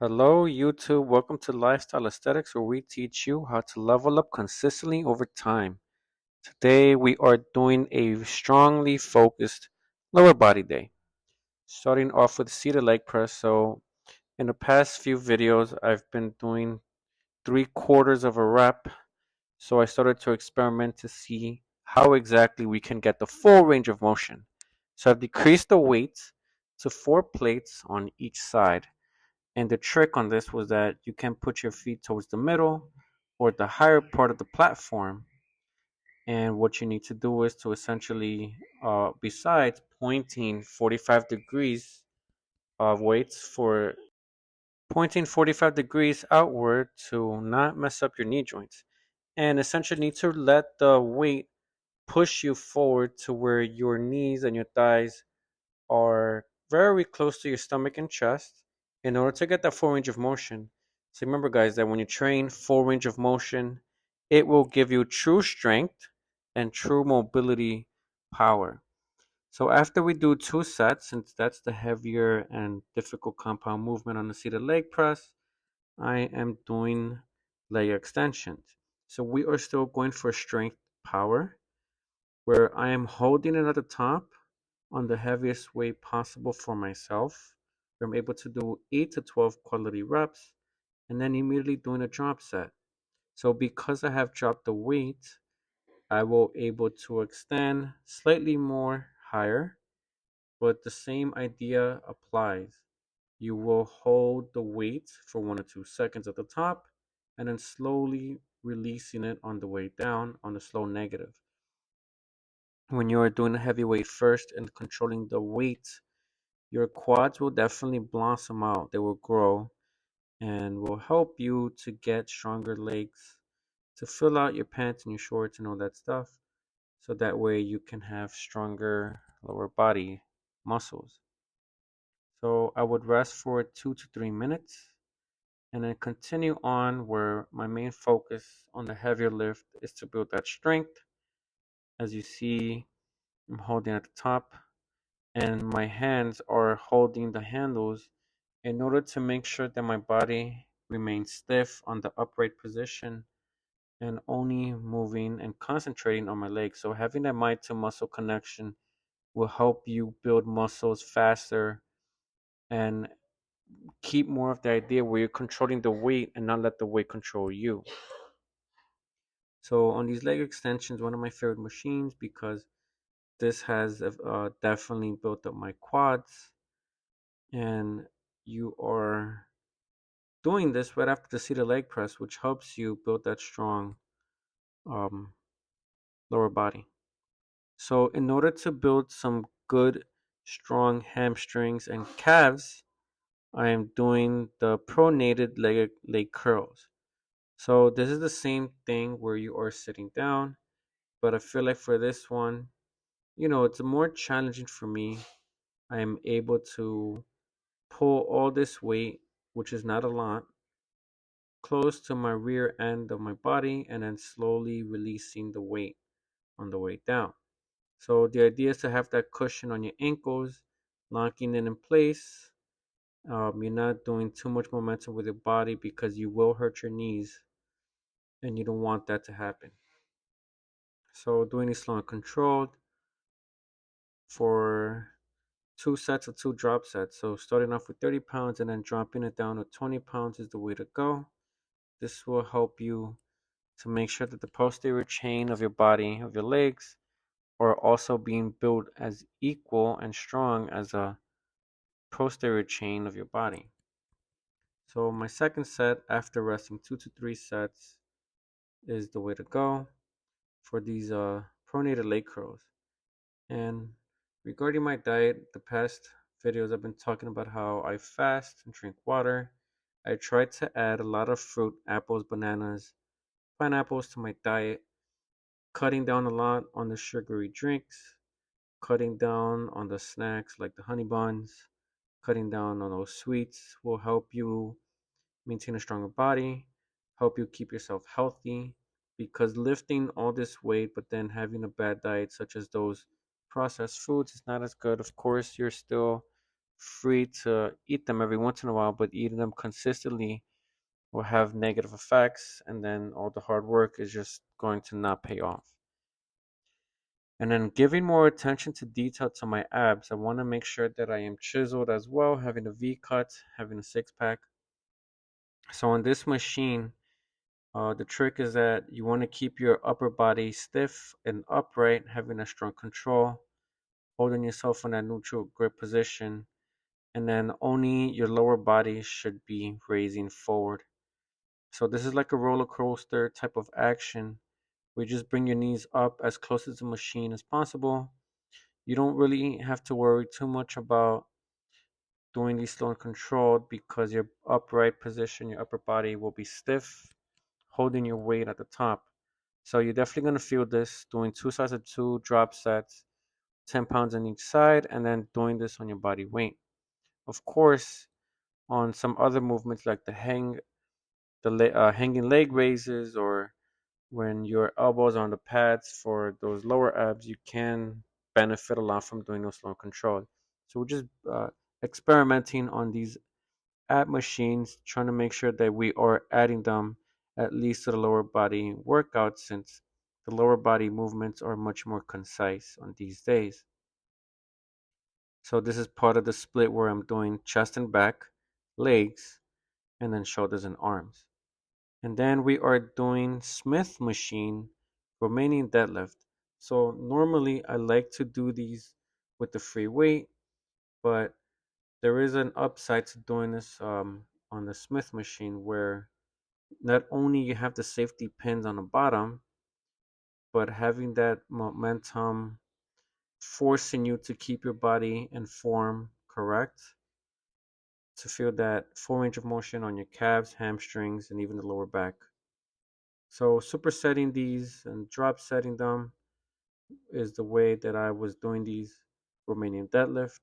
Hello, YouTube. Welcome to Lifestyle Aesthetics, where we teach you how to level up consistently over time. Today, we are doing a strongly focused lower body day, starting off with seated leg press. So, in the past few videos, I've been doing 3/4 of a rep. So, I started to experiment to see how exactly we can get the full range of motion. So, I've decreased the weight to 4 plates on each side. And the trick on this was that you can put your feet towards the middle or the higher part of the platform. And what you need to do is to essentially, besides pointing 45 degrees of weights for pointing 45 degrees outward to not mess up your knee joints. And essentially need to let the weight push you forward to where your knees and your thighs are very close to your stomach and chest in order to get that full range of motion. So remember, guys, that when you train full range of motion, it will give you true strength and true mobility power. So after we do 2 sets, since that's the heavier and difficult compound movement on the seated leg press, I am doing leg extensions. So we are still going for strength power, where I am holding it at the top on the heaviest weight possible for myself. I'm able to do 8 to 12 quality reps and then immediately doing a drop set. So because I have dropped the weight, I will able to extend slightly more higher, but the same idea applies. You will hold the weight for 1 or 2 seconds at the top and then slowly releasing it on the way down on the slow negative. When you are doing a heavy weight first and controlling the weight, your quads will definitely blossom out. They will grow and will help you to get stronger legs, to fill out your pants and your shorts and all that stuff. So that way you can have stronger lower body muscles. So I would rest for 2 to 3 minutes and then continue on where my main focus on the heavier lift is to build that strength. As you see, I'm holding at the top and my hands are holding the handles in order to make sure that my body remains stiff on the upright position and only moving and concentrating on my legs. So having that mind to muscle connection will help you build muscles faster and keep more of the idea where you're controlling the weight and not let the weight control you. So on these leg extensions, one of my favorite machines because this has definitely built up my quads, and you are doing this right after the seated leg press, which helps you build that strong um, lower body. So, in order to build some good, strong hamstrings and calves, I am doing the pronated leg curls. So, this is the same thing where you are sitting down, but I feel like for this one, it's more challenging for me. I am able to pull all this weight, which is not a lot, close to my rear end of my body and then slowly releasing the weight on the way down. So the idea is to have that cushion on your ankles, locking it in place. You're not doing too much momentum with your body because you will hurt your knees and you don't want that to happen. So doing it slow and controlled for 2 sets of 2 drop sets. So starting off with 30 pounds and then dropping it down to 20 pounds is the way to go. This will help you to make sure that the posterior chain of your body, of your legs, are also being built as equal and strong as a posterior chain of your body. So my second set after resting 2 to 3 sets is the way to go for these pronated leg curls. And regarding my diet, the past videos I've been talking about how I fast and drink water. I try to add a lot of fruit, apples, bananas, pineapples to my diet, cutting down a lot on the sugary drinks, cutting down on the snacks like the honey buns, cutting down on those sweets will help you maintain a stronger body, help you keep yourself healthy. Because lifting all this weight, but then having a bad diet, such as those processed foods, is not as good. Of course, you're still free to eat them every once in a while, but eating them consistently will have negative effects, and then all the hard work is just going to not pay off. And then giving more attention to detail to my abs, I want to make sure that I am chiseled as well, having a V cut, having a six pack. So on this machine, the trick is that you want to keep your upper body stiff and upright, having a strong control, holding yourself in that neutral grip position, and then only your lower body should be raising forward. So this is like a roller coaster type of action where you just bring your knees up as close to the machine as possible. You don't really have to worry too much about doing these slow and controlled because your upright position, your upper body will be stiff, holding your weight at the top. So you're definitely going to feel this doing two sets of two drop sets, 10 pounds on each side, and then doing this on your body weight. Of course, on some other movements like hanging leg raises, or when your elbows are on the pads for those lower abs, you can benefit a lot from doing those slow control. So we're just experimenting on these ab machines, trying to make sure that we are adding them at least to the lower body workout, since the lower body movements are much more concise on these days. So this is part of the split where I'm doing chest and back, legs, and then shoulders and arms. And then we are doing Smith machine, Romanian deadlift. So normally I like to do these with the free weight, but there is an upside to doing this on the Smith machine, where not only you have the safety pins on the bottom, but having that momentum forcing you to keep your body and form correct, to feel that full range of motion on your calves, hamstrings, and even the lower back. So supersetting these and drop setting them is the way that I was doing these Romanian deadlift.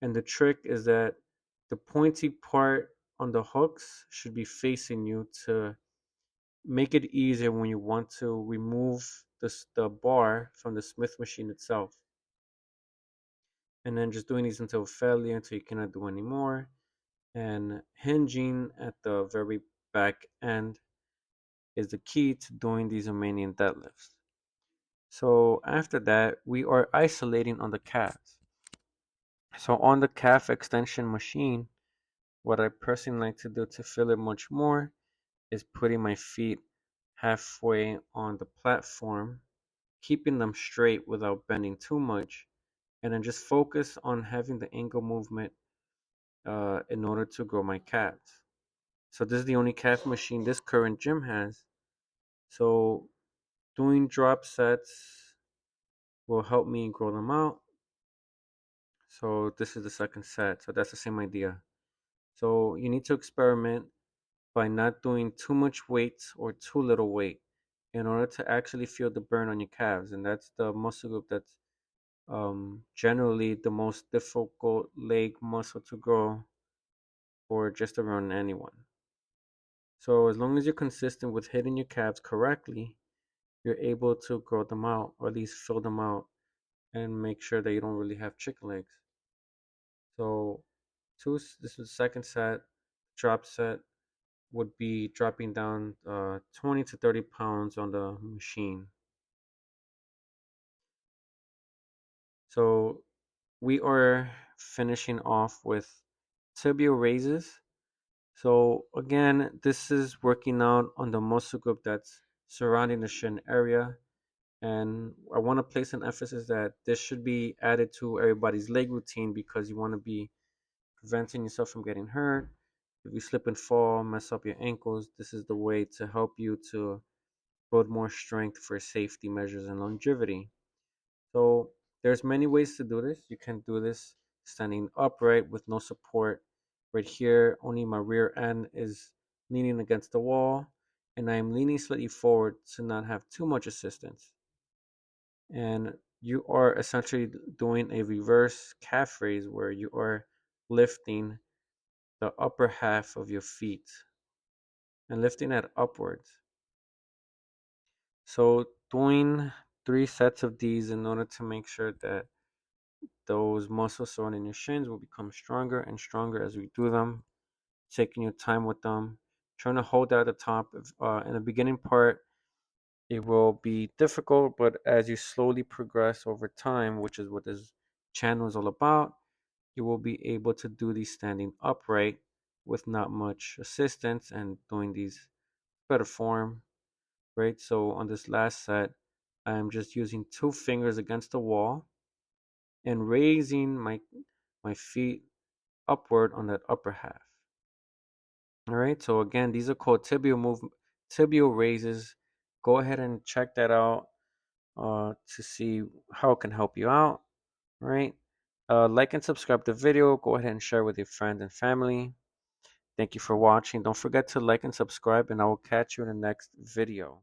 And the trick is that the pointy part on the hooks should be facing you to make it easier when you want to remove the bar from the Smith machine itself. And then just doing these until failure, until you cannot do anymore. And hinging at the very back end is the key to doing these Romanian deadlifts. So after that, we are isolating on the calves. So on the calf extension machine, what I personally like to do to feel it much more is putting my feet halfway on the platform, keeping them straight without bending too much, and then just focus on having the ankle movement in order to grow my calves. So this is the only calf machine this current gym has. So doing drop sets will help me grow them out. So this is the second set. So that's the same idea. So you need to experiment by not doing too much weight or too little weight in order to actually feel the burn on your calves. And that's the muscle group that's generally the most difficult leg muscle to grow for just around anyone. So as long as you're consistent with hitting your calves correctly, you're able to grow them out, or at least fill them out, and make sure that you don't really have chicken legs. So this is the second set. Drop set would be dropping down 20 to 30 pounds on the machine. So we are finishing off with tibial raises. So again, this is working out on the muscle group that's surrounding the shin area. And I want to place an emphasis that this should be added to everybody's leg routine, because you want to be preventing yourself from getting hurt. If you slip and fall, mess up your ankles, this is the way to help you to build more strength for safety measures and longevity. So there's many ways to do this. You can do this standing upright with no support. Right here, only my rear end is leaning against the wall, and I am leaning slightly forward to not have too much assistance. And you are essentially doing a reverse calf raise, where you are lifting the upper half of your feet and lifting it upwards. So doing 3 sets of these in order to make sure that Those muscles surrounding your shins will become stronger and stronger as we do them, taking your time with them, trying to hold that at the top. In the beginning part, it will be difficult, but as you slowly progress over time, which is what this channel is all about, you will be able to do these standing upright with not much assistance and doing these better form, right? So on this last set, I am just using 2 fingers against the wall and raising my feet upward on that upper half. All right, so again, these are called tibial raises. Go ahead and check that out to see how it can help you out. All right, like and subscribe to the video. Go ahead and share with your friends and family. Thank you for watching. Don't forget to like and subscribe, and I will catch you in the next video.